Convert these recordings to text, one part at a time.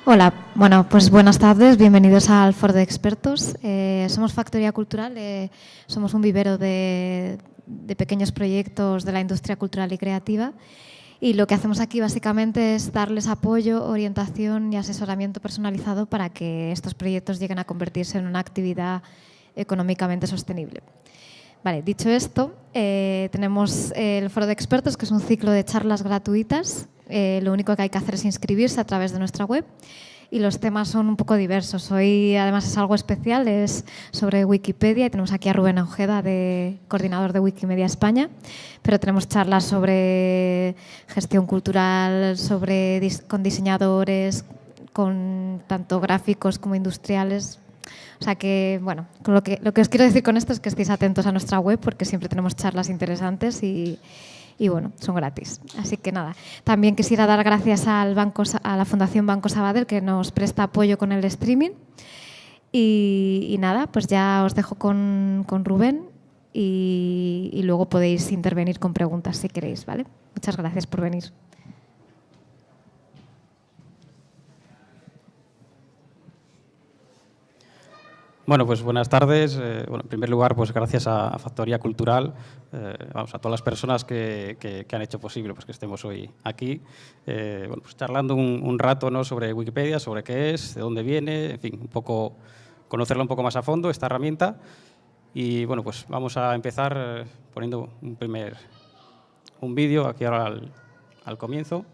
Hola, bueno, pues buenas tardes, bienvenidos al Foro de Expertos. Somos Factoría Cultural, somos un vivero de pequeños proyectos de la industria cultural y creativa, y lo que hacemos aquí básicamente es darles apoyo, orientación y asesoramiento personalizado para que estos proyectos lleguen a convertirse en una actividad económicamente sostenible. Vale, dicho esto, tenemos el Foro de Expertos, que es un ciclo de charlas gratuitas. Lo único que hay que hacer es inscribirse a través de nuestra web y los temas son un poco diversos. Hoy, además, es algo especial, es sobre Wikipedia y tenemos aquí a Rubén Ojeda, coordinador de Wikimedia España, pero tenemos charlas sobre gestión cultural, con diseñadores, con tanto gráficos como industriales. O sea que, bueno, lo que os quiero decir con esto es que estéis atentos a nuestra web porque siempre tenemos charlas interesantes y bueno, son gratis. Así que nada, también quisiera dar gracias a la Fundación Banco Sabadell, que nos presta apoyo con el streaming. Y nada, pues ya os dejo con Rubén y luego podéis intervenir con preguntas si queréis, ¿vale? Muchas gracias por venir. Bueno, pues buenas tardes. En primer lugar, pues gracias a Factoría Cultural, a todas las personas que han hecho posible pues, que estemos hoy aquí, pues charlando un rato, ¿no?, sobre Wikipedia, sobre qué es, de dónde viene, en fin, un poco conocerla un poco más a fondo, esta herramienta. Y bueno, pues vamos a empezar poniendo un vídeo aquí ahora al comienzo.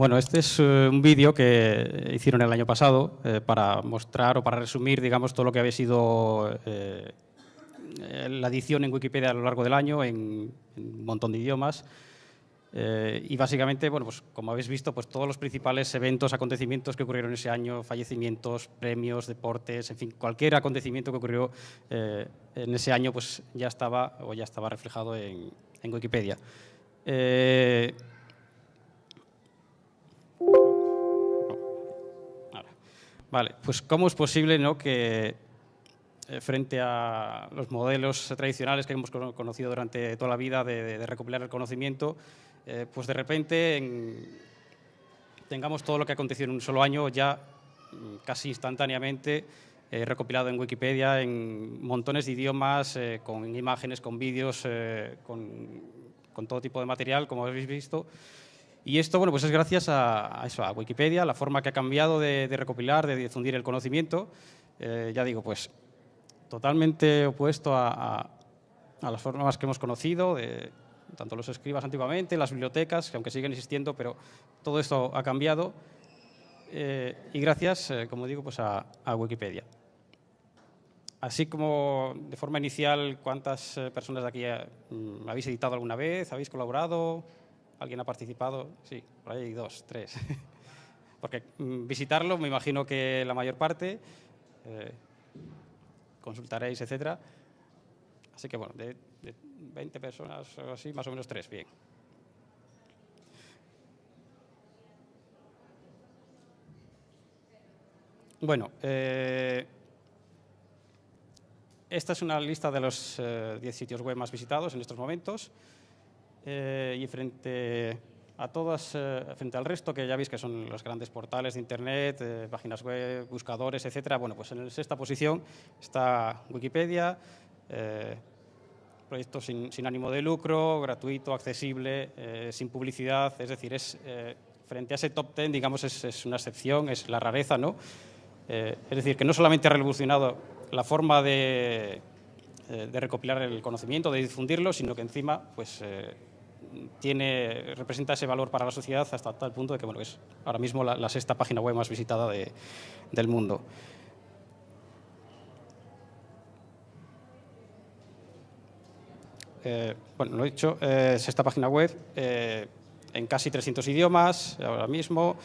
Bueno, este es un vídeo que hicieron el año pasado para mostrar o para resumir, digamos, todo lo que había sido la edición en Wikipedia a lo largo del año en un montón de idiomas. Y básicamente, bueno, pues como habéis visto, pues todos los principales eventos, acontecimientos que ocurrieron ese año, fallecimientos, premios, deportes, en fin, cualquier acontecimiento que ocurrió en ese año, pues ya estaba reflejado en Wikipedia. Vale, pues ¿cómo es posible, ¿no?, que frente a los modelos tradicionales que hemos conocido durante toda la vida de recopilar el conocimiento, pues de repente tengamos todo lo que aconteció en un solo año ya casi instantáneamente recopilado en Wikipedia en montones de idiomas, con imágenes, con vídeos, con todo tipo de material, como habéis visto? Y esto, bueno, pues es gracias a eso, a Wikipedia, la forma que ha cambiado de recopilar, de difundir el conocimiento. Ya digo, pues totalmente opuesto a las formas que hemos conocido, de tanto los escribas antiguamente, las bibliotecas, que aunque siguen existiendo, pero todo esto ha cambiado. Y gracias, como digo, pues a Wikipedia. Así como de forma inicial, ¿cuántas personas de aquí habéis editado alguna vez? ¿Habéis colaborado? ¿Alguien ha participado? Sí, por ahí 2, 3. Porque visitarlo, me imagino que la mayor parte, consultaréis, etcétera. Así que, bueno, de 20 personas o así, más o menos 3, bien. Bueno, esta es una lista de los 10 sitios web más visitados en estos momentos. Y frente a todas, frente al resto, que ya veis que son los grandes portales de Internet, páginas web, buscadores, etcétera, bueno, pues en la sexta posición está Wikipedia, proyecto sin ánimo de lucro, gratuito, accesible, sin publicidad, es decir, frente a ese top 10, digamos, es una excepción, es la rareza, ¿no? Es decir, que no solamente ha revolucionado la forma de recopilar el conocimiento, de difundirlo, sino que encima, pues, representa ese valor para la sociedad hasta tal punto de que, bueno, es ahora mismo la sexta página web más visitada del mundo. Bueno, lo he dicho, sexta página web en casi 300 idiomas ahora mismo,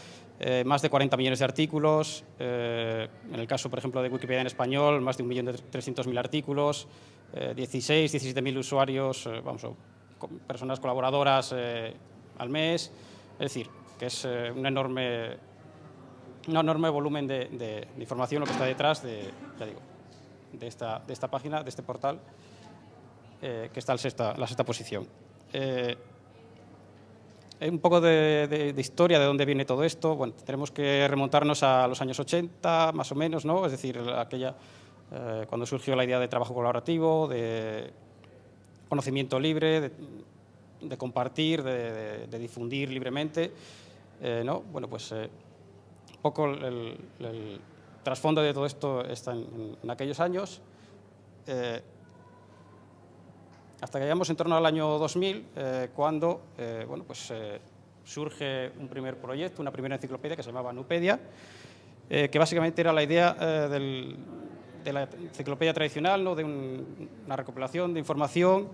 más de 40 millones de artículos, en el caso, por ejemplo, de Wikipedia en español, más de 1.300.000 artículos, 17.000 usuarios, personas colaboradoras al mes, es decir, que es un enorme volumen de información lo que está detrás de esta página, de este portal, que está en la sexta posición. Un poco de historia de dónde viene todo esto. Bueno, tenemos que remontarnos a los años 80, más o menos, ¿no? Es decir, cuando surgió la idea de trabajo colaborativo, de conocimiento libre, de compartir, de difundir libremente, ¿no? Bueno, pues un poco el trasfondo de todo esto está en aquellos años. Hasta que llegamos en torno al año 2000, cuando bueno, pues, surge un primer proyecto, una primera enciclopedia que se llamaba Nupedia, que básicamente era la idea de la enciclopedia tradicional, ¿no?, de una recopilación de información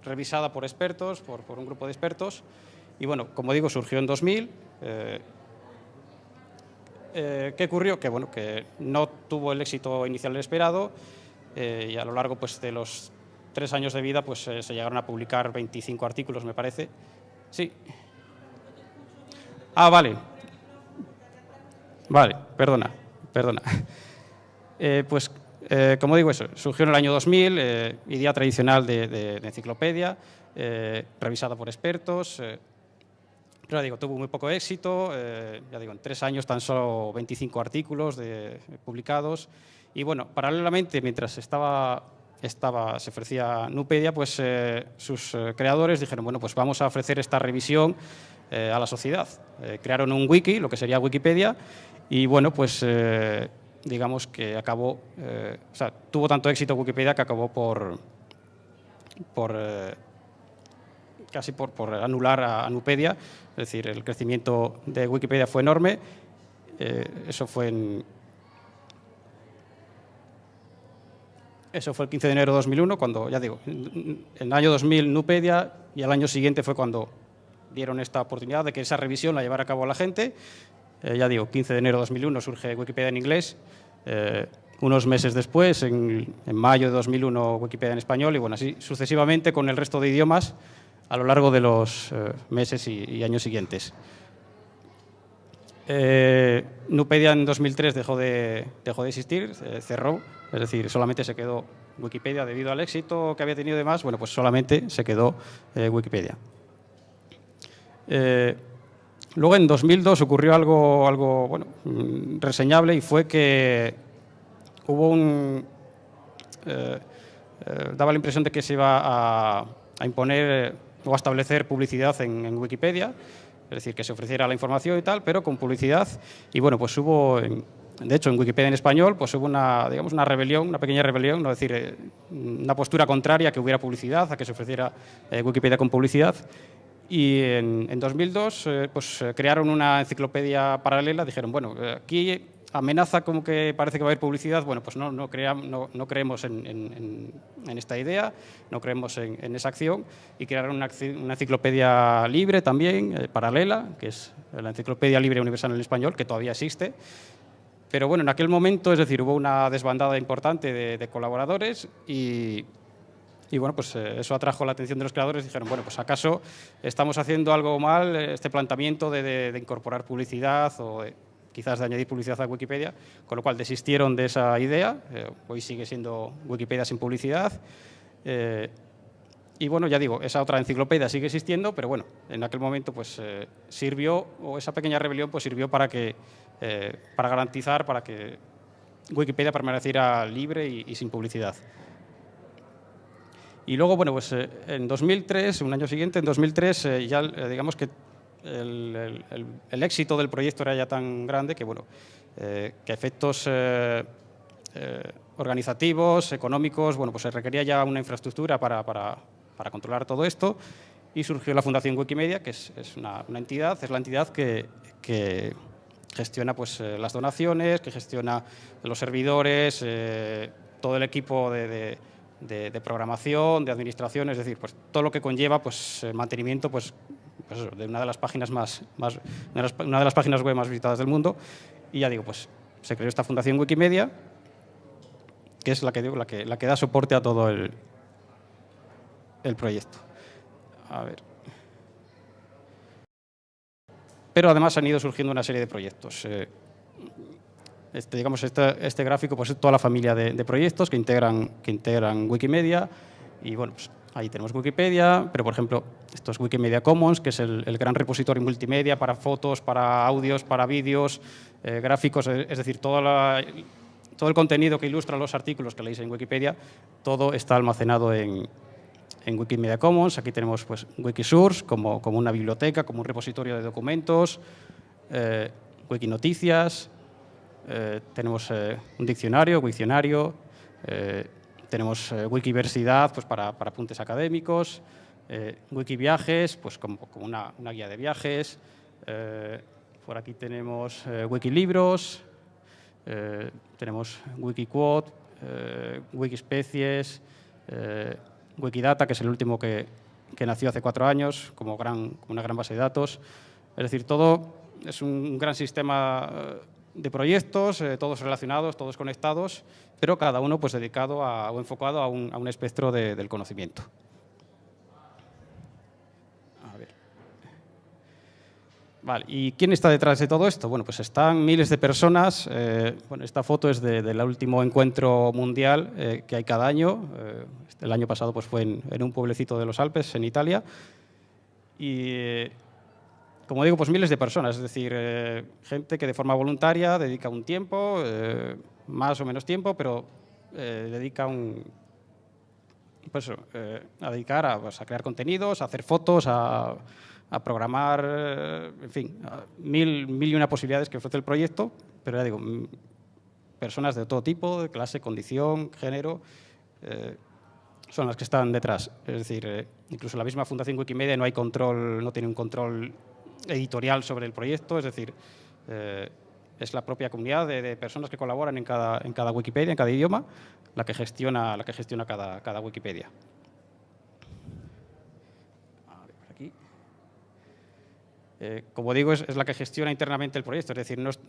revisada por expertos, por un grupo de expertos. Y bueno, como digo, surgió en 2000. ¿Qué ocurrió? Que, bueno, que no tuvo el éxito inicial esperado y a lo largo, pues, de los 3 años de vida, pues se llegaron a publicar 25 artículos, me parece. Sí. Ah, vale. Vale, perdona. Pues, como digo, eso, surgió en el año 2000, idea tradicional de enciclopedia, revisada por expertos, pero digo, tuvo muy poco éxito, ya digo, en 3 años tan solo 25 artículos publicados. Y bueno, paralelamente, mientras se ofrecía Nupedia, pues sus creadores dijeron, bueno, pues vamos a ofrecer esta revisión a la sociedad. Crearon un wiki, lo que sería Wikipedia, y bueno, pues digamos que acabó, o sea, tuvo tanto éxito Wikipedia que acabó por casi por anular a Nupedia. Es decir, el crecimiento de Wikipedia fue enorme. Eso fue el 15 de enero de 2001, cuando, ya digo, en el año 2000 Nupedia, y al año siguiente fue cuando dieron esta oportunidad de que esa revisión la llevara a cabo la gente. Ya digo, 15 de enero de 2001 surge Wikipedia en inglés. Unos meses después, en mayo de 2001, Wikipedia en español, y bueno, así sucesivamente con el resto de idiomas a lo largo de los meses y años siguientes. Nupedia en 2003 dejó de existir, cerró, es decir, solamente se quedó Wikipedia debido al éxito que había tenido y demás. Bueno, pues solamente se quedó Wikipedia. Luego, en 2002, ocurrió algo bueno, reseñable, y fue que hubo daba la impresión de que se iba a imponer o a establecer publicidad en Wikipedia, es decir, que se ofreciera la información y tal, pero con publicidad. Y bueno, pues hubo, de hecho, en Wikipedia en español, pues hubo digamos, una rebelión, una pequeña rebelión, no decir, una postura contraria a que hubiera publicidad, a que se ofreciera Wikipedia con publicidad. Y en 2002 pues crearon una enciclopedia paralela. Dijeron, bueno, aquí amenaza como que parece que va a haber publicidad. Bueno, pues no creemos en esta idea, no creemos en esa acción, y crearon una enciclopedia libre también, paralela, que es la Enciclopedia Libre Universal en Español, que todavía existe. Pero bueno, en aquel momento, es decir, hubo una desbandada importante de colaboradores, y bueno, pues eso atrajo la atención de los creadores. Dijeron, bueno, pues ¿acaso estamos haciendo algo mal, este planteamiento de incorporar publicidad o quizás de añadir publicidad a Wikipedia? Con lo cual desistieron de esa idea. Hoy sigue siendo Wikipedia sin publicidad. Y bueno, ya digo, esa otra enciclopedia sigue existiendo, pero bueno, en aquel momento pues sirvió, o esa pequeña rebelión pues sirvió para garantizar para que Wikipedia permaneciera libre y sin publicidad. Y luego, bueno, pues en 2003, un año siguiente, en 2003, ya digamos que el éxito del proyecto era ya tan grande que, bueno, que efectos organizativos, económicos, bueno, pues se requería ya una infraestructura para controlar todo esto, y surgió la Fundación Wikimedia, que es una entidad, es la entidad que gestiona pues las donaciones, que gestiona los servidores, todo el equipo de programación, de administración, es decir, pues todo lo que conlleva pues mantenimiento pues eso, de una de las páginas una de las páginas web más visitadas del mundo. Y ya digo, pues se creó esta Fundación Wikimedia, que es la que da soporte a todo el proyecto. A ver. Pero además han ido surgiendo una serie de proyectos. Digamos, este gráfico pues es toda la familia de proyectos que integran Wikimedia. Y bueno, pues ahí tenemos Wikipedia, pero por ejemplo, esto es Wikimedia Commons, que es el gran repositorio multimedia para fotos, para audios, para vídeos, gráficos, es decir, todo el contenido que ilustra los artículos que leéis en Wikipedia, todo está almacenado en Wikimedia Commons. Aquí tenemos pues Wikisource como una biblioteca, como un repositorio de documentos, Wikinoticias. Tenemos un diccionario, Wikcionario, tenemos Wikiversidad pues para apuntes académicos, Wikiviajes pues como una guía de viajes, por aquí tenemos Wikilibros, tenemos Wikiquote, Wikispecies, Wikidata, que es el último que nació hace 4 años como una gran base de datos. Es decir, todo es un gran sistema de proyectos, todos relacionados, todos conectados, pero cada uno pues dedicado o enfocado a un espectro del conocimiento. A ver. Vale, ¿y quién está detrás de todo esto? Bueno, pues están miles de personas. Bueno, esta foto es del último encuentro mundial que hay cada año. El año pasado pues fue en un pueblecito de los Alpes, en Italia. Y como digo, pues miles de personas, es decir, gente que de forma voluntaria dedica un tiempo, más o menos tiempo, pero dedica a dedicar a crear contenidos, a hacer fotos, a programar, en fin, mil y una posibilidades que ofrece el proyecto, pero ya digo, personas de todo tipo, de clase, condición, género, son las que están detrás. Es decir, incluso la misma Fundación Wikimedia no hay control, no tiene un control editorial sobre el proyecto, es decir, es la propia comunidad de personas que colaboran en cada Wikipedia, en cada idioma, la que gestiona cada Wikipedia. A ver, por aquí. Como digo, es la que gestiona internamente el proyecto, es decir, no es,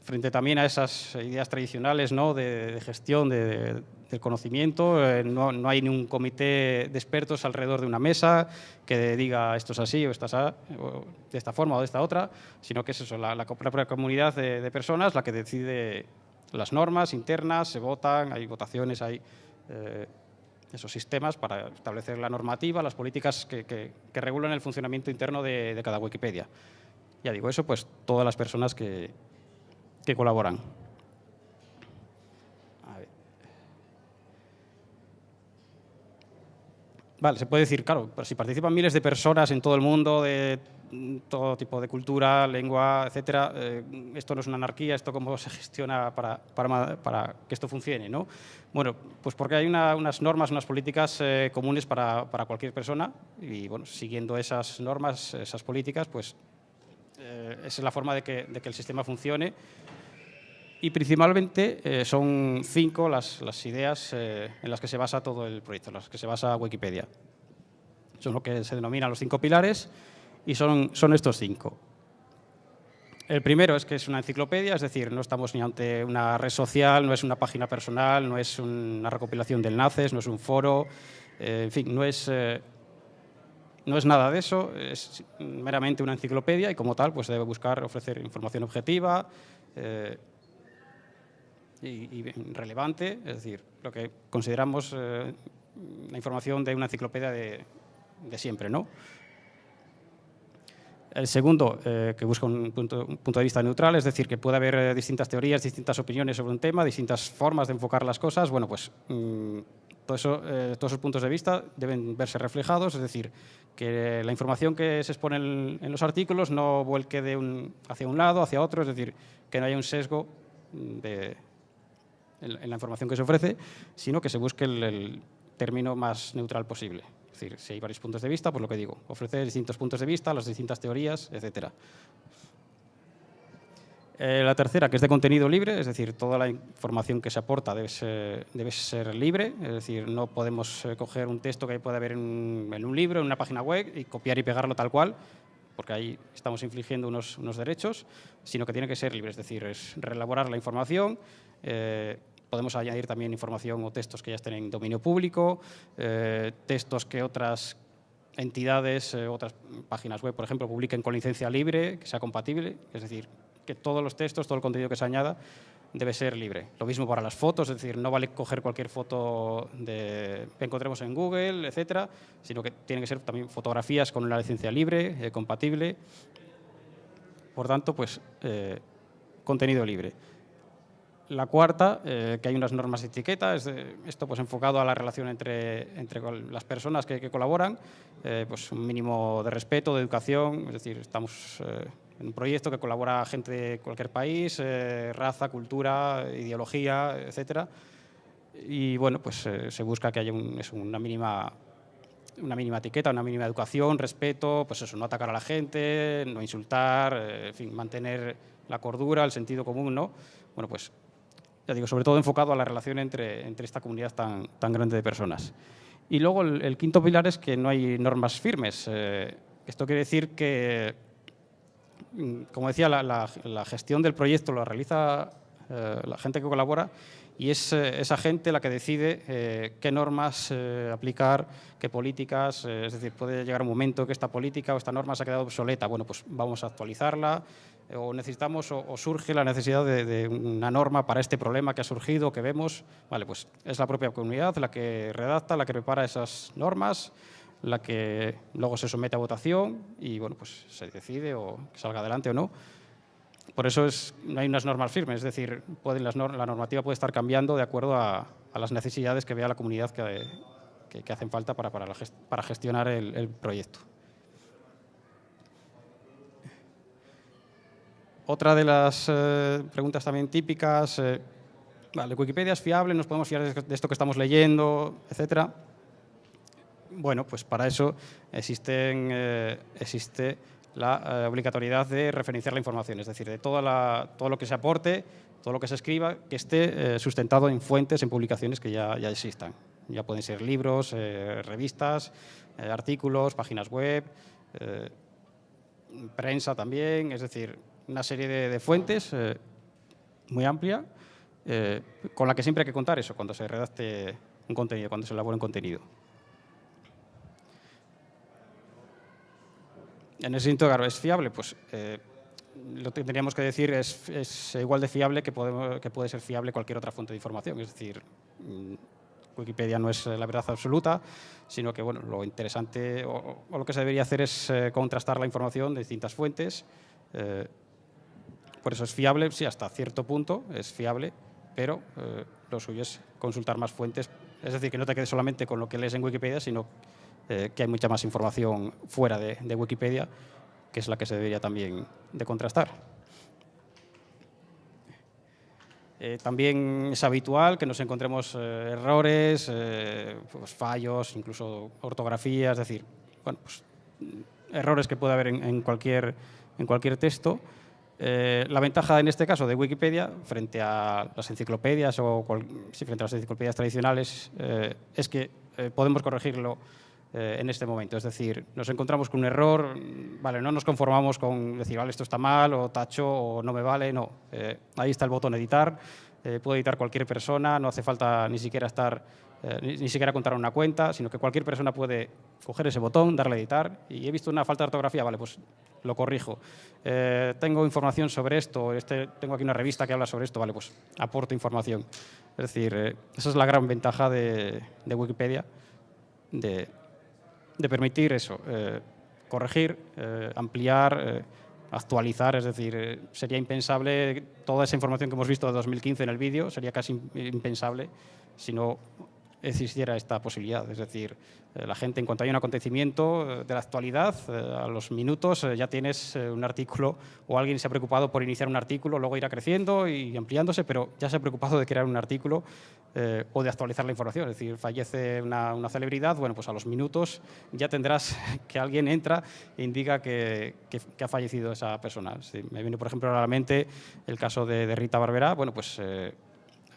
frente también a esas ideas tradicionales, ¿no?, de gestión del conocimiento, no hay ni un comité de expertos alrededor de una mesa que diga esto es así o esto es así, o de esta forma o de esta otra, sino que es eso, la propia comunidad de personas la que decide las normas internas, se votan, hay votaciones, hay esos sistemas para establecer la normativa, las políticas que regulan el funcionamiento interno de cada Wikipedia. Ya digo, eso pues todas las personas que colaboran. A ver. Vale, se puede decir, claro, pero si participan miles de personas en todo el mundo, de todo tipo de cultura, lengua, etcétera, esto no es una anarquía, esto cómo se gestiona para que esto funcione, ¿no? Bueno, pues porque hay unas normas, unas políticas comunes para cualquier persona y, bueno, siguiendo esas normas, esas políticas, pues esa es la forma de que el sistema funcione. Y principalmente son 5 las ideas en las que se basa todo el proyecto, en las que se basa Wikipedia. Son lo que se denominan los 5 pilares y son estos 5. El primero es que es una enciclopedia, es decir, no estamos ni ante una red social, no es una página personal, no es una recopilación de enlaces, no es un foro, en fin, no es nada de eso, es meramente una enciclopedia y como tal pues debe buscar ofrecer información objetiva, y relevante, es decir, lo que consideramos la información de una enciclopedia de siempre, ¿no? El segundo, que busca un punto de vista neutral, es decir, que puede haber distintas teorías, distintas opiniones sobre un tema, distintas formas de enfocar las cosas. Bueno, pues todos esos puntos de vista deben verse reflejados, es decir, que la información que se expone en los artículos no vuelque hacia un lado, hacia otro, es decir, que no haya un sesgo en la información que se ofrece, sino que se busque el término más neutral posible. Es decir, si hay varios puntos de vista, pues lo que digo, ofrecer distintos puntos de vista, las distintas teorías, etc. La tercera, que es de contenido libre, es decir, toda la información que se aporta debe ser libre, es decir, no podemos coger un texto que puede haber en un libro, en una página web y copiar y pegarlo tal cual, porque ahí estamos infligiendo unos derechos, sino que tiene que ser libre, es decir, es reelaborar la información. Podemos añadir también información o textos que ya estén en dominio público, textos que otras entidades, otras páginas web, por ejemplo, publiquen con licencia libre, que sea compatible, es decir, que todos los textos, todo el contenido que se añada debe ser libre. Lo mismo para las fotos, es decir, no vale coger cualquier foto que encontremos en Google, etcétera, sino que tienen que ser también fotografías con una licencia libre, compatible. Por tanto, pues, contenido libre. La cuarta, que hay unas normas de etiqueta, esto pues enfocado a la relación entre las personas que colaboran, pues un mínimo de respeto, de educación, es decir, estamos en un proyecto que colabora gente de cualquier país, raza, cultura, ideología, etcétera. Y bueno, pues se busca que haya una mínima etiqueta, una mínima educación, respeto, pues eso, no atacar a la gente, no insultar, en fin, mantener la cordura, el sentido común, ¿no? Bueno, pues ya digo, sobre todo enfocado a la relación entre esta comunidad tan grande de personas. Y luego el quinto pilar es que no hay normas firmes. Esto quiere decir que, como decía, la gestión del proyecto lo realiza la gente que colabora y es esa gente la que decide qué normas aplicar, qué políticas. Es decir, puede llegar un momento que esta política o esta norma se ha quedado obsoleta. Bueno, pues vamos a actualizarla o necesitamos o surge la necesidad de una norma para este problema que ha surgido, que vemos. Vale, pues es la propia comunidad la que redacta, la que prepara esas normas, la que luego se somete a votación y bueno, pues se decide o que salga adelante o no. Por eso no hay unas normas firmes, es decir, la normativa puede estar cambiando de acuerdo a las necesidades que vea la comunidad que hacen falta para gestionar el proyecto. Otra de las preguntas también típicas Vale, Wikipedia es fiable, nos podemos fiar de esto que estamos leyendo, etcétera. Bueno, pues para eso existe la obligatoriedad de referenciar la información, es decir, de todo lo que se aporte, todo lo que se escriba, que esté sustentado en fuentes, en publicaciones que ya existan. Ya pueden ser libros, revistas, artículos, páginas web, prensa también, es decir, una serie de fuentes muy amplia con la que siempre hay que contar eso cuando se redacte un contenido, cuando se elabora un contenido. En ese sentido, claro, ¿es fiable? Pues lo que tendríamos que decir es igual de fiable que puede ser fiable cualquier otra fuente de información. Es decir, Wikipedia no es la verdad absoluta, sino que bueno, lo interesante o lo que se debería hacer es contrastar la información de distintas fuentes. Por eso es fiable, sí, hasta cierto punto es fiable, pero lo suyo es consultar más fuentes. Es decir, que no te quedes solamente con lo que lees en Wikipedia, sino que hay mucha más información fuera de Wikipedia, que es la que se debería también de contrastar. También es habitual que nos encontremos errores, pues fallos, incluso ortografía, es decir, bueno, pues, errores que puede haber en cualquier texto. La ventaja en este caso de Wikipedia frente a las enciclopedias frente a las enciclopedias tradicionales es que podemos corregirlo en este momento. Es decir, nos encontramos con un error, vale, no nos conformamos con decir, vale, esto está mal, o tacho, o no me vale, no. Ahí está el botón editar, puede editar cualquier persona, no hace falta ni siquiera ni siquiera contar una cuenta, sino que cualquier persona puede coger ese botón, darle a editar, y he visto una falta de ortografía, vale, pues lo corrijo. Tengo información sobre esto, tengo aquí una revista que habla sobre esto, vale, pues aporto información. Es decir, esa es la gran ventaja de Wikipedia, de permitir eso, corregir, ampliar, actualizar, es decir, sería impensable toda esa información que hemos visto de 2015 en el vídeo, sería casi impensable si no existiera esta posibilidad. Es decir, la gente, en cuanto hay un acontecimiento de la actualidad, a los minutos ya tienes un artículo o alguien se ha preocupado por iniciar un artículo, luego irá creciendo y ampliándose, pero ya se ha preocupado de crear un artículo o de actualizar la información. Es decir, fallece una celebridad, bueno, pues a los minutos ya tendrás que alguien entra e indica que ha fallecido esa persona. Sí, me viene, por ejemplo, a la mente el caso de Rita Barberá. Bueno, pues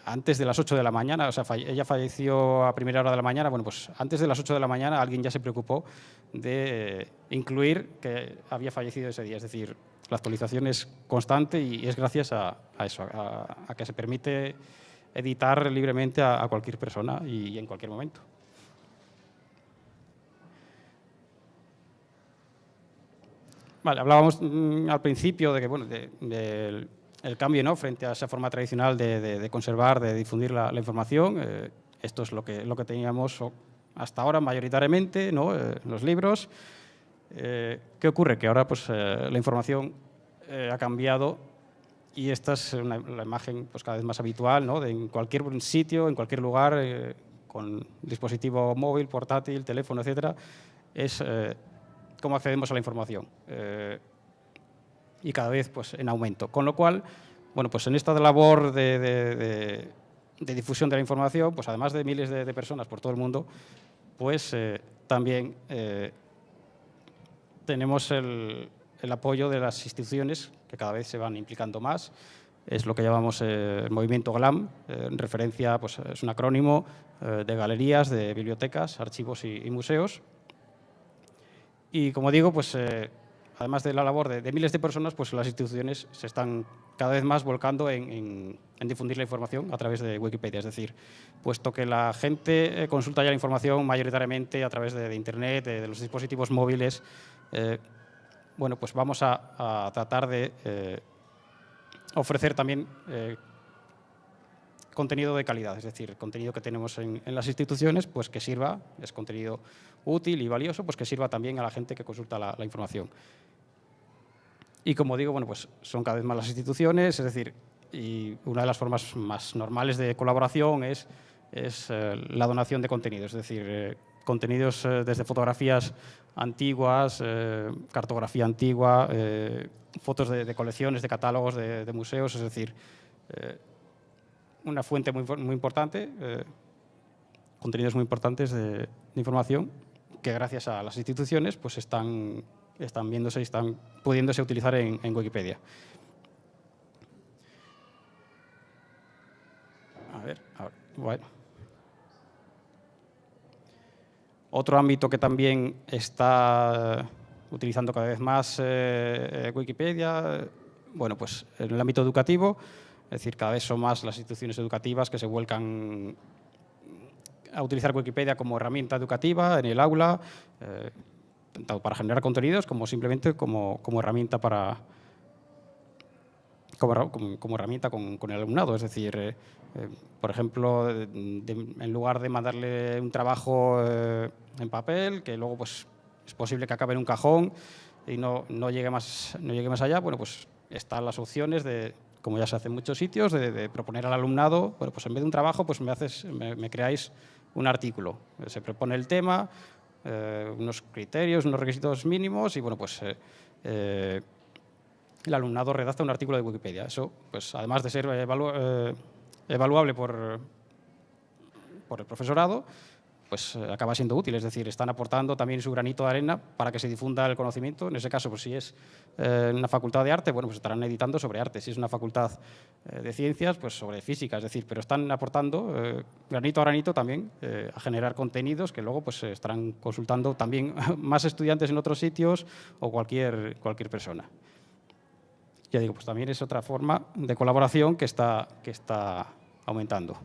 antes de las 8 de la mañana, o sea, ella falleció a primera hora de la mañana, bueno, pues antes de las 8 de la mañana alguien ya se preocupó de incluir que había fallecido ese día. Es decir, la actualización es constante y es gracias a eso, a que se permite editar libremente a cualquier persona y en cualquier momento. Vale, hablábamos al principio de que, bueno, el cambio, ¿no?, frente a esa forma tradicional de conservar, de difundir la información. Esto es lo que teníamos hasta ahora mayoritariamente, ¿no?, los libros. ¿Qué ocurre? Que ahora pues, la información ha cambiado y esta es la imagen pues, cada vez más habitual, ¿no?, en cualquier sitio, en cualquier lugar, con dispositivo móvil, portátil, teléfono, etcétera, es cómo accedemos a la información. Y cada vez pues, en aumento. Con lo cual, bueno, pues en esta labor de difusión de la información, pues además de miles de personas por todo el mundo, pues también tenemos el apoyo de las instituciones que cada vez se van implicando más. Es lo que llamamos el movimiento GLAM, en referencia, pues es un acrónimo de galerías, de bibliotecas, archivos y museos. Y como digo, pues además de la labor de miles de personas, pues las instituciones se están cada vez más volcando en difundir la información a través de Wikipedia. Es decir, puesto que la gente consulta ya la información mayoritariamente a través de Internet, de los dispositivos móviles, bueno, pues vamos a tratar de ofrecer también contenido de calidad, es decir, contenido que tenemos en las instituciones, pues que sirva, es contenido útil y valioso, pues que sirva también a la gente que consulta la información. Y como digo, bueno, pues son cada vez más las instituciones, es decir, y una de las formas más normales de colaboración es la donación de contenidos, es decir, contenidos desde fotografías antiguas, cartografía antigua, fotos de colecciones, de catálogos, de museos, es decir, una fuente muy importante, contenidos muy importantes de información que gracias a las instituciones pues están viéndose y están pudiéndose utilizar en Wikipedia. A ver, bueno. Otro ámbito que también está utilizando cada vez más Wikipedia, bueno, pues en el ámbito educativo, es decir, cada vez son más las instituciones educativas que se vuelcan a utilizar Wikipedia como herramienta educativa en el aula, tanto para generar contenidos como simplemente como herramienta como herramienta con el alumnado. Es decir, por ejemplo, en lugar de mandarle un trabajo en papel, que luego pues, es posible que acabe en un cajón y no llegue más allá, bueno, pues están las opciones de, como ya se hace en muchos sitios, de proponer al alumnado, bueno, pues en vez de un trabajo, pues me creáis un artículo. Se propone el tema, unos criterios, unos requisitos mínimos y, bueno, pues el alumnado redacta un artículo de Wikipedia. Eso, pues además de ser evaluable por el profesorado, pues acaba siendo útil, es decir, están aportando también su granito de arena para que se difunda el conocimiento. En ese caso, pues si es una facultad de arte, bueno, pues estarán editando sobre arte. Si es una facultad de ciencias, pues sobre física, es decir, pero están aportando granito a granito también a generar contenidos que luego pues estarán consultando también más estudiantes en otros sitios o cualquier persona. Ya digo, pues también es otra forma de colaboración que está aumentando.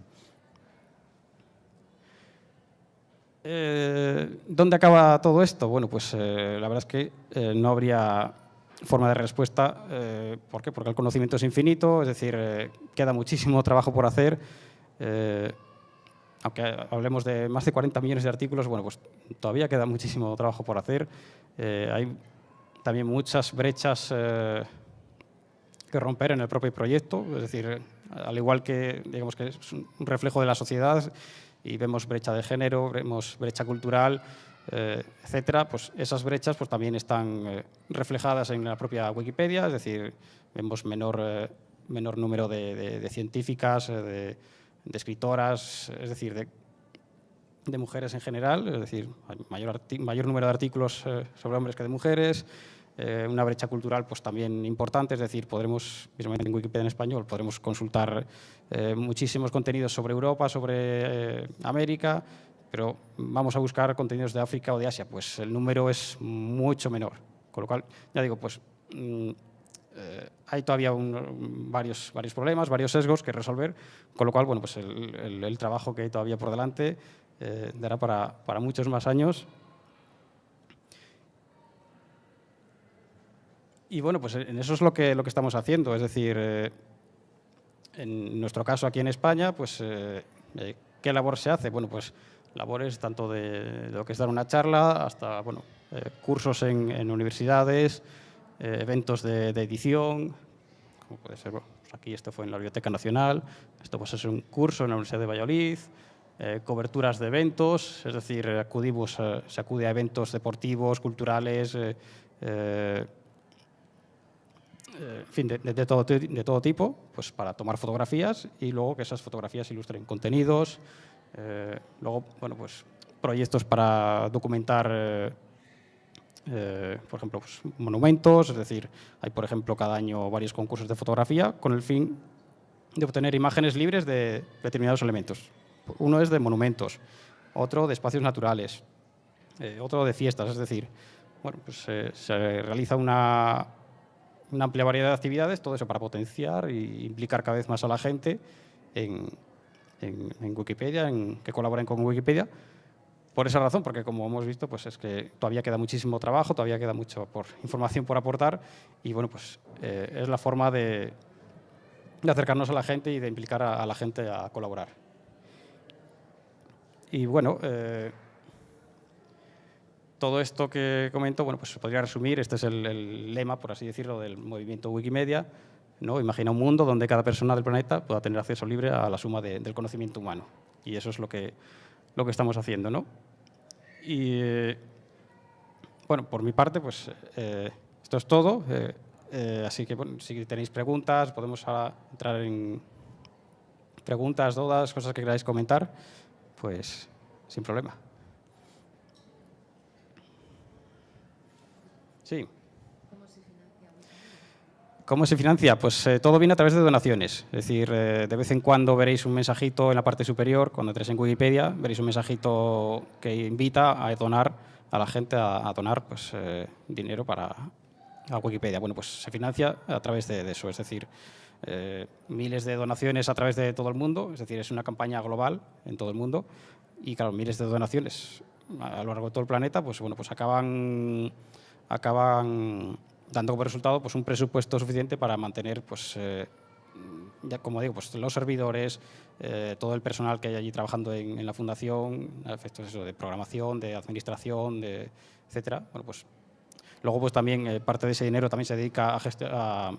¿Dónde acaba todo esto? Bueno, pues la verdad es que no habría forma de respuesta. ¿Por qué? Porque el conocimiento es infinito, es decir, queda muchísimo trabajo por hacer. Aunque hablemos de más de 40 millones de artículos, bueno, pues todavía queda muchísimo trabajo por hacer. Hay también muchas brechas que romper en el propio proyecto, es decir, al igual que, digamos que es un reflejo de la sociedad y vemos brecha de género, vemos brecha cultural, etcétera, pues esas brechas pues también están reflejadas en la propia Wikipedia, es decir, vemos menor número de científicas, de escritoras, es decir, de mujeres en general, es decir, hay mayor número de artículos sobre hombres que de mujeres, una brecha cultural pues también importante, es decir, podremos, mismamente en Wikipedia en español, podremos consultar muchísimos contenidos sobre Europa, sobre América, pero vamos a buscar contenidos de África o de Asia, pues el número es mucho menor. Con lo cual, ya digo, pues hay todavía varios problemas, varios sesgos que resolver, con lo cual, bueno, pues el trabajo que hay todavía por delante dará para muchos más años. Y bueno, pues en eso es lo que estamos haciendo, es decir, en nuestro caso aquí en España, pues ¿qué labor se hace? Bueno, pues labores tanto de lo que es dar una charla hasta, bueno, cursos en universidades, eventos de edición, como puede ser, bueno, pues aquí esto fue en la Biblioteca Nacional, esto pues es un curso en la Universidad de Valladolid, coberturas de eventos, es decir, se acude a eventos deportivos, culturales, en fin, de todo tipo, pues para tomar fotografías y luego que esas fotografías ilustren contenidos. Luego, bueno, pues proyectos para documentar, por ejemplo, pues, monumentos. Es decir, hay, por ejemplo, cada año varios concursos de fotografía con el fin de obtener imágenes libres de determinados elementos. Uno es de monumentos, otro de espacios naturales, otro de fiestas. Es decir, bueno, pues se realiza una amplia variedad de actividades, todo eso para potenciar e implicar cada vez más a la gente en Wikipedia, en que colaboren con Wikipedia. Por esa razón, porque como hemos visto, pues es que todavía queda muchísimo trabajo, todavía queda mucho información por aportar y bueno, pues es la forma de acercarnos a la gente y de implicar a la gente a colaborar. Y bueno, todo esto que comento, bueno, pues se podría resumir, este es el lema, por así decirlo, del movimiento Wikimedia, ¿no? Imagina un mundo donde cada persona del planeta pueda tener acceso libre a la suma del conocimiento humano. Y eso es lo que estamos haciendo, ¿no? Y, bueno, por mi parte, pues esto es todo. Así que, bueno, si tenéis preguntas, podemos entrar en preguntas, dudas, cosas que queráis comentar, pues sin problema. Sí. ¿Cómo se financia? Pues todo viene a través de donaciones. Es decir, de vez en cuando veréis un mensajito en la parte superior, cuando entréis en Wikipedia, veréis un mensajito que invita a donar a la gente a donar pues, dinero para a Wikipedia. Bueno, pues se financia a través de eso, es decir, miles de donaciones a través de todo el mundo, es decir, es una campaña global en todo el mundo y, claro, miles de donaciones a lo largo de todo el planeta, pues bueno, pues acaban dando como resultado pues un presupuesto suficiente para mantener, pues, ya como digo, pues los servidores, todo el personal que hay allí trabajando en la fundación, a efectos de programación, de administración, etcétera. Bueno, pues luego pues también parte de ese dinero también se dedica a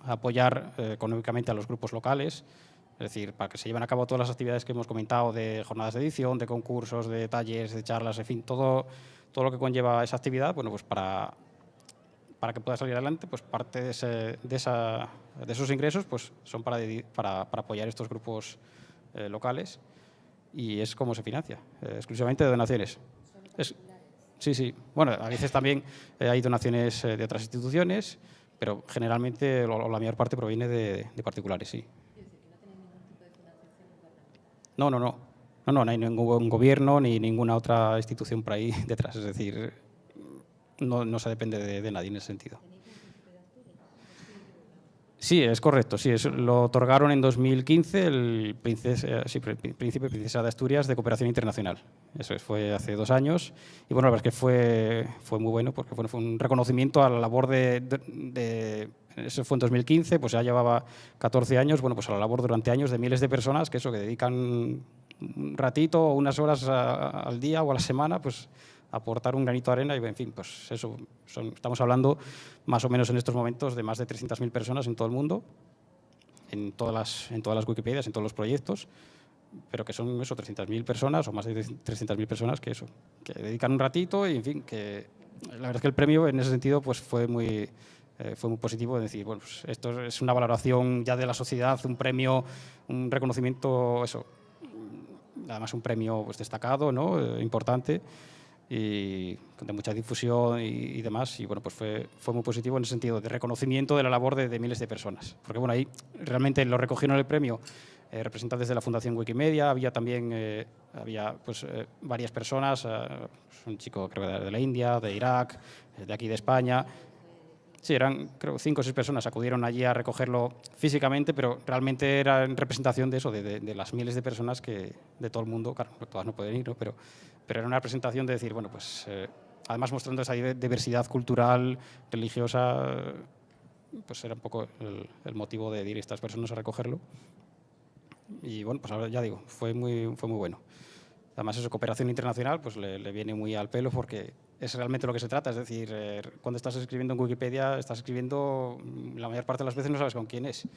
apoyar económicamente a los grupos locales, es decir, para que se lleven a cabo todas las actividades que hemos comentado de jornadas de edición, de concursos, de talleres, de charlas, en fin, todo lo que conlleva esa actividad, bueno, pues para que pueda salir adelante, pues parte de esos ingresos pues son para apoyar estos grupos locales y es como se financia, exclusivamente de donaciones. Sí. Bueno, a veces también hay donaciones de otras instituciones, pero generalmente la mayor parte proviene de particulares, sí. No hay ningún gobierno ni ninguna otra institución por ahí detrás, es decir, no se depende de nadie en ese sentido. Sí, es correcto. Sí, lo otorgaron en 2015 el Príncipe y Princesa de Asturias de Cooperación Internacional. Eso fue hace 2 años. Y bueno, la verdad es que fue muy bueno porque fue un reconocimiento a la labor eso fue en 2015, pues ya llevaba 14 años, bueno, pues a la labor durante años de miles de personas que dedican un ratito o unas horas al día o a la semana, pues aportar un granito de arena y, en fin, pues eso, estamos hablando más o menos en estos momentos de más de 300.000 personas en todo el mundo, en todas las Wikipedias, en todos los proyectos, pero que son eso, 300.000 personas o más de 300.000 personas que dedican un ratito y, en fin, que la verdad es que el premio en ese sentido pues fue muy positivo, es decir, bueno, pues esto es una valoración ya de la sociedad, un premio, un reconocimiento, eso, además un premio pues destacado, ¿no? Importante, y de mucha difusión y demás, y bueno, pues fue muy positivo en el sentido de reconocimiento de la labor de miles de personas, porque bueno, ahí realmente lo recogieron el premio representantes de la Fundación Wikimedia, había también varias personas, un chico creo de la India, de Irak, de aquí de España. Sí, eran creo 5 o 6 personas, acudieron allí a recogerlo físicamente, pero realmente era en representación de eso, de las miles de personas que de todo el mundo, claro, todas no pueden ir, ¿no? Pero era una representación de decir, bueno, pues además mostrando esa diversidad cultural, religiosa, pues era un poco el motivo de ir estas personas a recogerlo. Y bueno, pues ahora ya digo, fue muy bueno. Además, eso, cooperación internacional, pues le viene muy al pelo porque es realmente lo que se trata. Es decir, cuando estás escribiendo en Wikipedia, estás escribiendo, la mayor parte de las veces no sabes con quién es.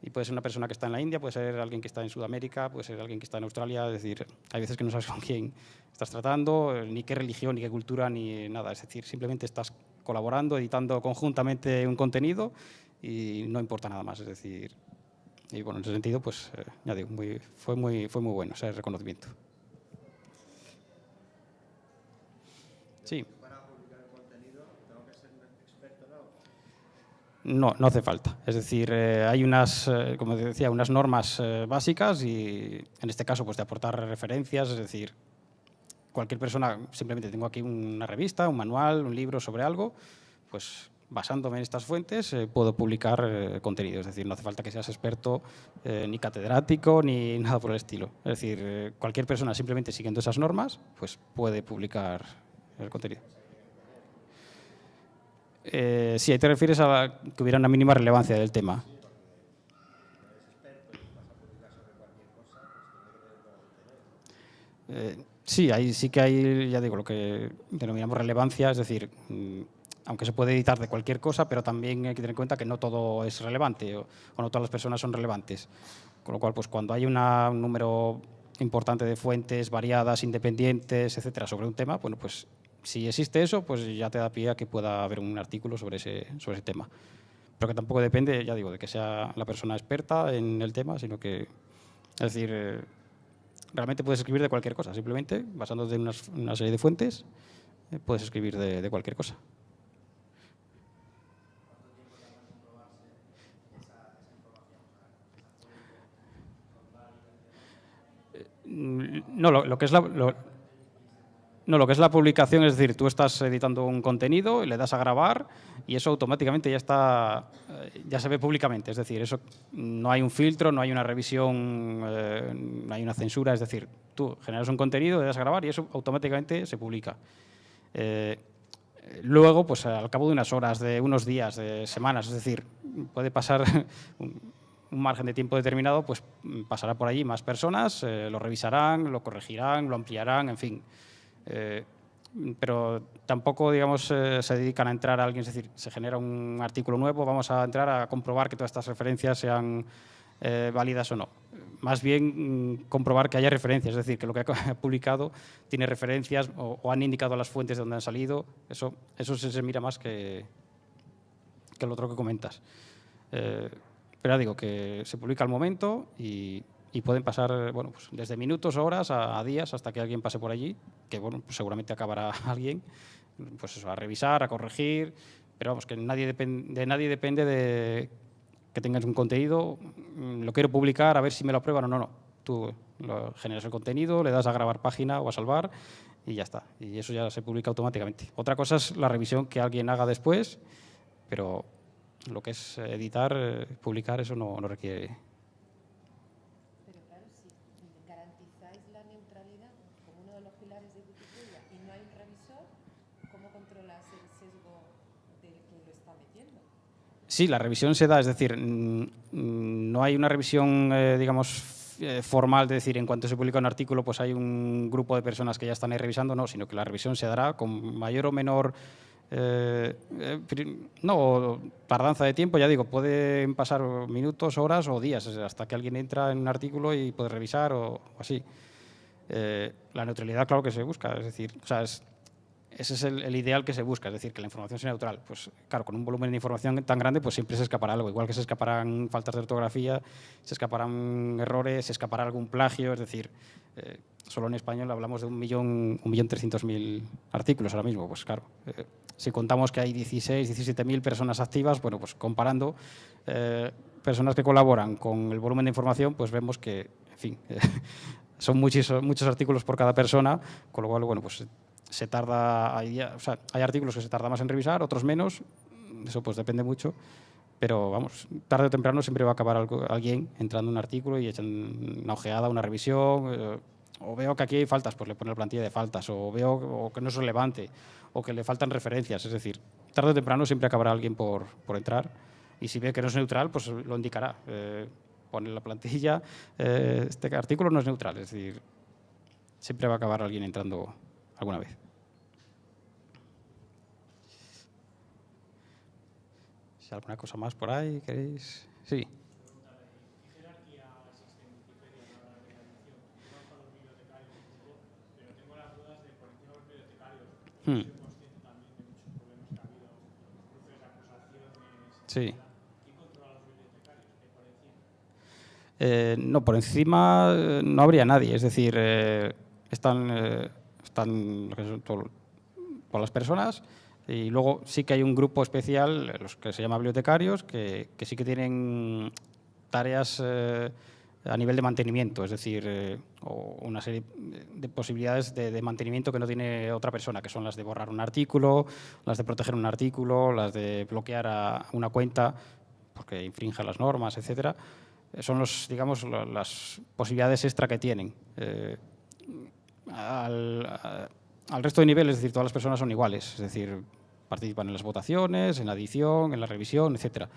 Y puede ser una persona que está en la India, puede ser alguien que está en Sudamérica, puede ser alguien que está en Australia. Es decir, hay veces que no sabes con quién estás tratando, ni qué religión, ni qué cultura, ni nada. Es decir, simplemente estás colaborando, editando conjuntamente un contenido y no importa nada más. Es decir, y bueno, en ese sentido, pues ya digo, fue muy bueno ese reconocimiento. Sí. ¿Para publicar el contenido tengo que ser experto en algo? No hace falta. Es decir, hay como decía, unas normas básicas y en este caso pues de aportar referencias, es decir, cualquier persona, simplemente tengo aquí una revista, un manual, un libro sobre algo, pues basándome en estas fuentes puedo publicar contenido. Es decir, no hace falta que seas experto ni catedrático ni nada por el estilo. Es decir, cualquier persona simplemente siguiendo esas normas pues puede publicar el contenido. Sí, ahí te refieres a que hubiera una mínima relevancia del tema. Sí, ahí sí que hay, ya digo, lo que denominamos relevancia, es decir, aunque se puede editar de cualquier cosa, pero también hay que tener en cuenta que no todo es relevante o no todas las personas son relevantes. Con lo cual, pues cuando hay un número importante de fuentes variadas, independientes, etcétera, sobre un tema, bueno, pues si existe eso, pues ya te da pie a que pueda haber un artículo sobre ese tema. Pero que tampoco depende, ya digo, de que sea la persona experta en el tema, sino que Es decir, realmente puedes escribir de cualquier cosa, simplemente basándote en una serie de fuentes, puedes escribir de cualquier cosa. No, lo que es lo que es la publicación, es decir, tú estás editando un contenido y le das a grabar y eso automáticamente ya está, ya se ve públicamente. Es decir, eso no hay un filtro, no hay una revisión, no hay una censura. Es decir, tú generas un contenido, le das a grabar y eso automáticamente se publica. Luego, pues al cabo de unas horas, de unos días, de semanas, es decir, puede pasar un margen de tiempo determinado, pues pasará por allí más personas, lo revisarán, lo corregirán, lo ampliarán, en fin. Pero tampoco, digamos, se dedican a entrar a alguien, es decir, se genera un artículo nuevo, vamos a entrar a comprobar que todas estas referencias sean válidas o no. Más bien comprobar que haya referencias, es decir, que lo que ha publicado tiene referencias o han indicado las fuentes de donde han salido. Eso se mira más que lo otro que comentas. Pero ya digo que se publica al momento y pueden pasar, bueno, pues desde minutos, horas, a días, hasta que alguien pase por allí, que bueno, pues seguramente acabará alguien, pues eso, a revisar, a corregir, pero vamos, que de nadie depende de que tengas un contenido, lo quiero publicar, a ver si me lo aprueban o no. Tú generas el contenido, le das a grabar página o a salvar y ya está. Y eso ya se publica automáticamente. Otra cosa es la revisión que alguien haga después, pero lo que es editar, publicar, eso no requiere. Pero claro, si garantizáis la neutralidad como uno de los pilares de Wikipedia y no hay un revisor, ¿cómo controlas el sesgo del que lo está metiendo? Sí, la revisión se da, es decir, no hay una revisión, digamos, formal, de decir, en cuanto se publica un artículo, pues hay un grupo de personas que ya están ahí revisando, no, sino que la revisión se dará con mayor o menor tardanza de tiempo, ya digo, pueden pasar minutos, horas o días hasta que alguien entra en un artículo y puede revisar o así. La neutralidad, claro que se busca, es decir, o sea, ese es el ideal que se busca, es decir, que la información sea neutral. Pues claro, con un volumen de información tan grande, pues siempre se escapará algo, igual que se escaparán faltas de ortografía, se escaparán errores, se escapará algún plagio, es decir, solo en español hablamos de 1.300.000 artículos ahora mismo, pues claro. Si contamos que hay 17.000 personas activas, bueno, pues comparando personas que colaboran con el volumen de información, pues vemos que, en fin, son muchos artículos por cada persona, con lo cual, bueno, pues se tarda, hay artículos que se tarda más en revisar, otros menos, eso pues depende mucho, pero vamos, tarde o temprano siempre va a acabar alguien entrando en un artículo y echando una ojeada, una revisión, o veo que aquí hay faltas, pues le pone la plantilla de faltas, o veo que no es relevante, o que le faltan referencias, es decir, tarde o temprano siempre acabará alguien por entrar, y si ve que no es neutral, pues lo indicará, pone la plantilla, este artículo no es neutral, es decir, siempre va a acabar alguien entrando alguna vez. Si alguna cosa más por ahí, ¿queréis? Sí. Sí. No, por encima no habría nadie, es decir, están todas las personas y luego sí que hay un grupo especial, los que se llama bibliotecarios, que sí que tienen tareas a nivel de mantenimiento, es decir, o una serie de posibilidades de mantenimiento que no tiene otra persona, que son las de borrar un artículo, las de proteger un artículo, las de bloquear a una cuenta porque infrinja las normas, etcétera. Son las posibilidades extra que tienen. Al resto de niveles, es decir, todas las personas son iguales, es decir, participan en las votaciones, en la edición, en la revisión, etcétera.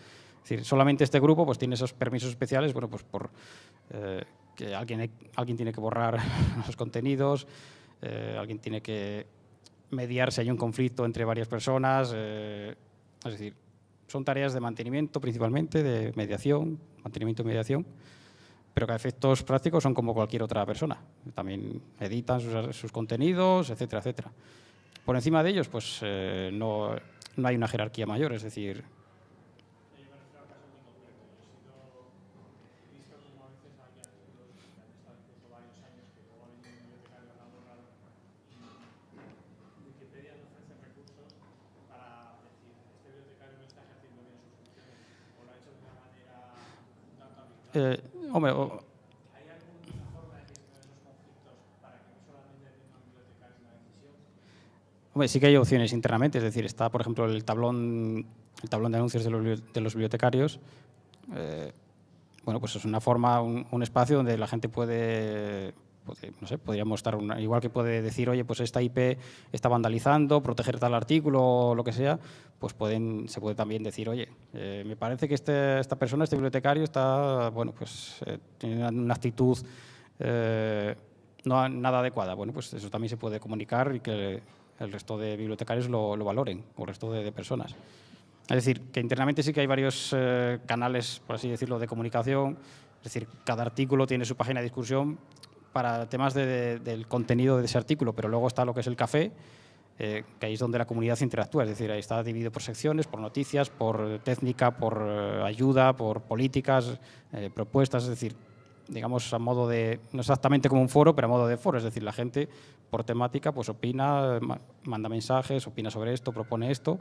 Es decir, solamente este grupo pues tiene esos permisos especiales, bueno, pues por que alguien tiene que borrar los contenidos, alguien tiene que mediar si hay un conflicto entre varias personas, es decir, son tareas de mantenimiento principalmente, de mediación, mantenimiento y mediación, pero que a efectos prácticos son como cualquier otra persona. También editan sus contenidos, etcétera, etcétera. Por encima de ellos, pues no hay una jerarquía mayor, es decir... Hombre, hombre, sí que hay opciones internamente, es decir, está, por ejemplo, el tablón de anuncios de los bibliotecarios. Bueno, pues es una forma, un espacio donde la gente puede, no sé, podríamos estar, igual que puede decir, oye, pues esta IP está vandalizando, proteger tal artículo o lo que sea, pues se puede también decir, oye, me parece que esta persona, este bibliotecario, está, bueno, pues tiene una actitud no nada adecuada. Bueno, pues eso también se puede comunicar y que el resto de bibliotecarios lo valoren, o el resto de personas. Es decir, que internamente sí que hay varios canales, por así decirlo, de comunicación. Es decir, cada artículo tiene su página de discusión para temas del contenido de ese artículo, pero luego está lo que es el café, que ahí es donde la comunidad interactúa. Es decir, ahí está dividido por secciones, por noticias, por técnica, por ayuda, por políticas, propuestas. Es decir, digamos, a modo de, no exactamente como un foro, pero a modo de foro. Es decir, la gente por temática pues opina, manda mensajes, opina sobre esto, propone esto.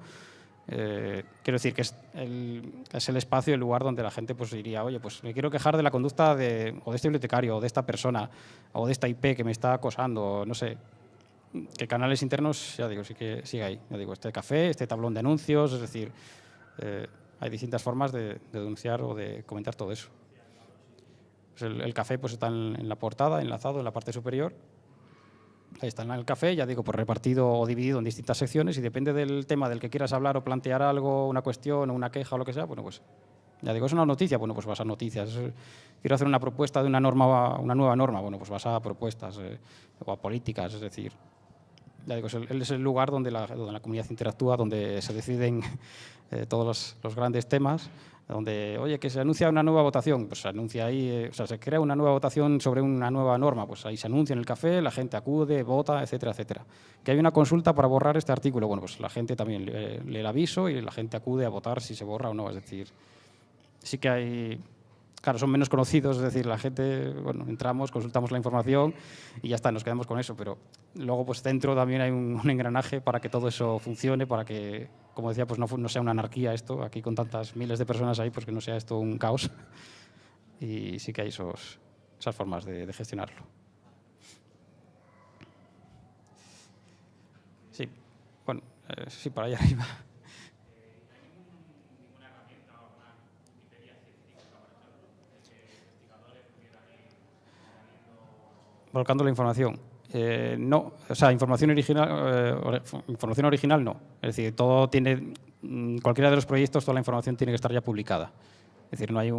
Quiero decir que es el espacio, el lugar donde la gente pues diría, oye, pues me quiero quejar de la conducta o de este bibliotecario, o de esta persona, o de esta IP que me está acosando, no sé. Que canales internos, ya digo, sí que sigue ahí. Ya digo, este café, este tablón de anuncios, es decir, hay distintas formas de denunciar o de comentar todo eso. Pues el café pues está en la portada, enlazado en la parte superior. Ahí está en el café, ya digo, pues repartido o dividido en distintas secciones, y depende del tema del que quieras hablar o plantear algo, una cuestión o una queja o lo que sea, bueno, pues ya digo, es una noticia, bueno, pues vas a noticias. Quiero hacer una propuesta de una nueva norma, bueno, pues vas a propuestas o a políticas, es decir, ya digo, es el lugar donde la comunidad interactúa, donde se deciden todos los grandes temas, donde, oye, que se anuncia una nueva votación, pues se anuncia ahí, o sea, se crea una nueva votación sobre una nueva norma, pues ahí se anuncia en el café, la gente acude, vota, etcétera, etcétera. Que hay una consulta para borrar este artículo, bueno, pues la gente también lee el aviso y la gente acude a votar si se borra o no, es decir, sí que hay... Claro, son menos conocidos, es decir, la gente, bueno, entramos, consultamos la información y ya está, nos quedamos con eso, pero luego pues dentro también hay un engranaje para que todo eso funcione, para que, como decía, pues no sea una anarquía esto, aquí con tantas miles de personas ahí, pues que no sea esto un caos. Y sí que hay esas formas de gestionarlo. Sí, bueno, sí, para allá arriba. Volcando la información. No, o sea, información original no. Es decir, todo tiene, cualquiera de los proyectos, toda la información tiene que estar ya publicada. Es decir, no hay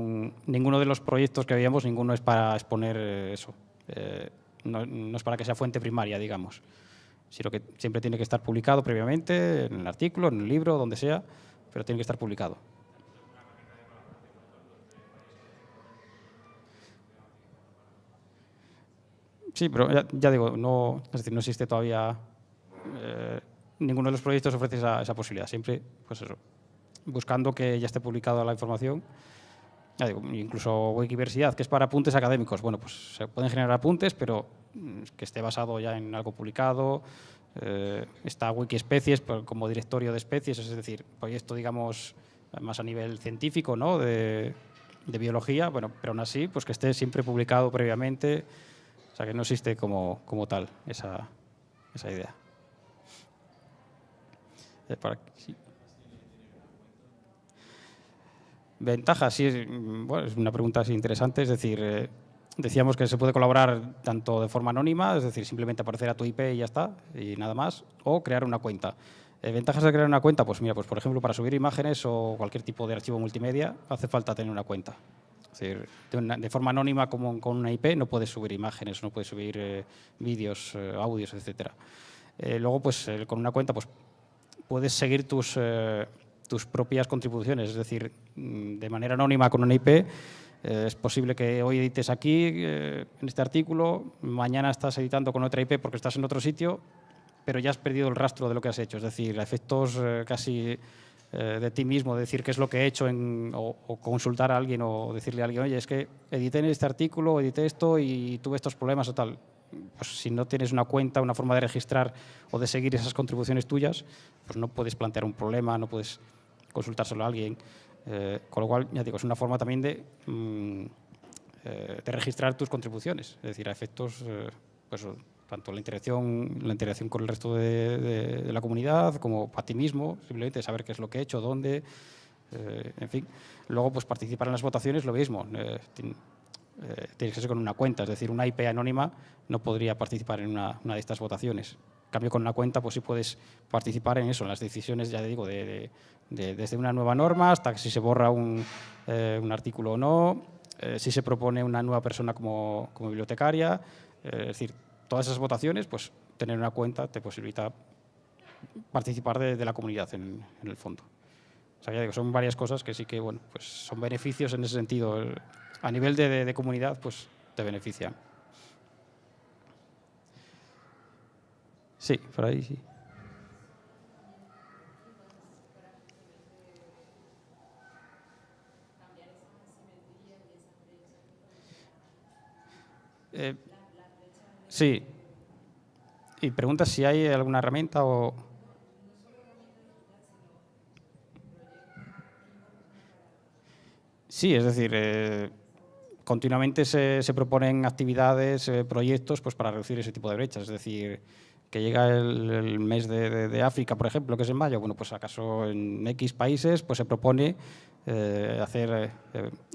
ninguno de los proyectos que veíamos, ninguno es para exponer eso. No es para que sea fuente primaria, digamos, sino que siempre tiene que estar publicado previamente, en el artículo, en el libro, donde sea, pero tiene que estar publicado. Sí, pero ya digo, no, es decir, no existe todavía, ninguno de los proyectos ofrece esa posibilidad. Siempre, pues eso, buscando que ya esté publicada la información. Ya digo, incluso Wikiversidad, que es para apuntes académicos. Bueno, pues se pueden generar apuntes, pero que esté basado ya en algo publicado. Está Wikispecies como directorio de especies, es decir, proyecto, digamos, más a nivel científico, ¿no? de biología, bueno, pero aún así, pues que esté siempre publicado previamente. O sea, que no existe como tal esa idea. Sí. Ventajas, sí, bueno, es una pregunta así interesante. Es decir, decíamos que se puede colaborar tanto de forma anónima, es decir, simplemente aparecer a tu IP y ya está, y nada más, o crear una cuenta. Ventajas de crear una cuenta, pues mira, pues por ejemplo, para subir imágenes o cualquier tipo de archivo multimedia hace falta tener una cuenta. Es decir, de forma anónima, como con una IP, no puedes subir imágenes, no puedes subir vídeos, audios, etcétera. Luego, pues con una cuenta, pues puedes seguir tus propias contribuciones, es decir, de manera anónima con una IP. Es posible que hoy edites aquí, en este artículo, mañana estás editando con otra IP porque estás en otro sitio, pero ya has perdido el rastro de lo que has hecho. Es decir, a efectos casi de ti mismo, decir qué es lo que he hecho o consultar a alguien o decirle a alguien, oye, es que edité en este artículo, edité esto y tuve estos problemas o tal. Pues si no tienes una cuenta, una forma de registrar o de seguir esas contribuciones tuyas, pues no puedes plantear un problema, no puedes consultárselo a alguien. Con lo cual, ya digo, es una forma también de de registrar tus contribuciones, es decir, a efectos, pues, tanto la interacción con el resto de la comunidad, como para ti mismo, simplemente saber qué es lo que he hecho, dónde, en fin. Luego, pues participar en las votaciones, lo mismo. Tienes que ser con una cuenta, es decir, una IP anónima no podría participar en una de estas votaciones. En cambio, con una cuenta, pues sí puedes participar en eso, en las decisiones, ya te digo, desde una nueva norma hasta que si se borra un artículo o no, si se propone una nueva persona como bibliotecaria. Es decir, todas esas votaciones, pues tener una cuenta te posibilita participar de la comunidad en el fondo. O sea, ya digo, son varias cosas que sí que, bueno, pues son beneficios en ese sentido. A nivel de comunidad, pues te benefician. Sí, por ahí sí. Sí. Y preguntas si hay alguna herramienta o... Sí, es decir, continuamente se proponen actividades, proyectos, pues para reducir ese tipo de brechas. Es decir, que llega el mes de África, por ejemplo, que es en mayo, bueno, pues acaso en X países pues se propone hacer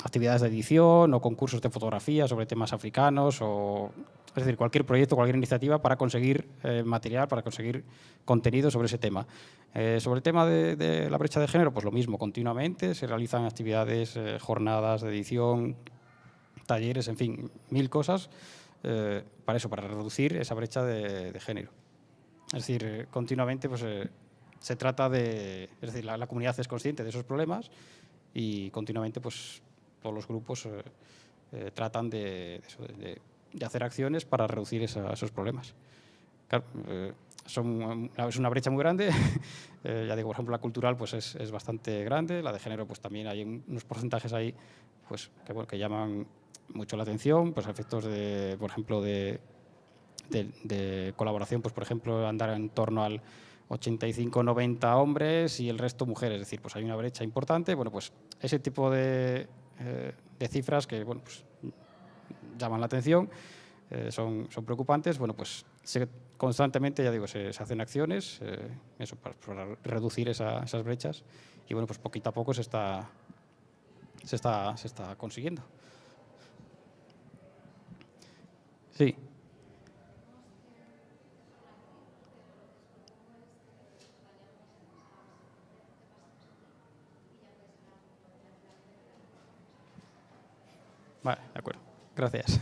actividades de edición o concursos de fotografía sobre temas africanos, o es decir, cualquier proyecto, cualquier iniciativa para conseguir material, para conseguir contenido sobre ese tema. Sobre el tema de la brecha de género, pues lo mismo, continuamente se realizan actividades, jornadas de edición, talleres, en fin, 1000 cosas para eso, para reducir esa brecha de género. Es decir, continuamente pues, se trata de... Es decir, la comunidad es consciente de esos problemas y continuamente pues, todos los grupos tratan de hacer acciones para reducir esos problemas. Claro, es una brecha muy grande. Ya digo, por ejemplo, la cultural pues es bastante grande, la de género pues también hay unos porcentajes ahí pues, que llaman mucho la atención, pues a efectos de, por ejemplo, de colaboración, pues por ejemplo, andar en torno al 85-90 hombres y el resto mujeres, es decir, pues hay una brecha importante. Bueno, pues ese tipo de cifras que, bueno, pues llaman la atención, son preocupantes. Bueno, pues constantemente, ya digo, se hacen acciones eso, para reducir esas brechas y, bueno, pues poquito a poco se está consiguiendo. Sí. Vale, de acuerdo. Gracias.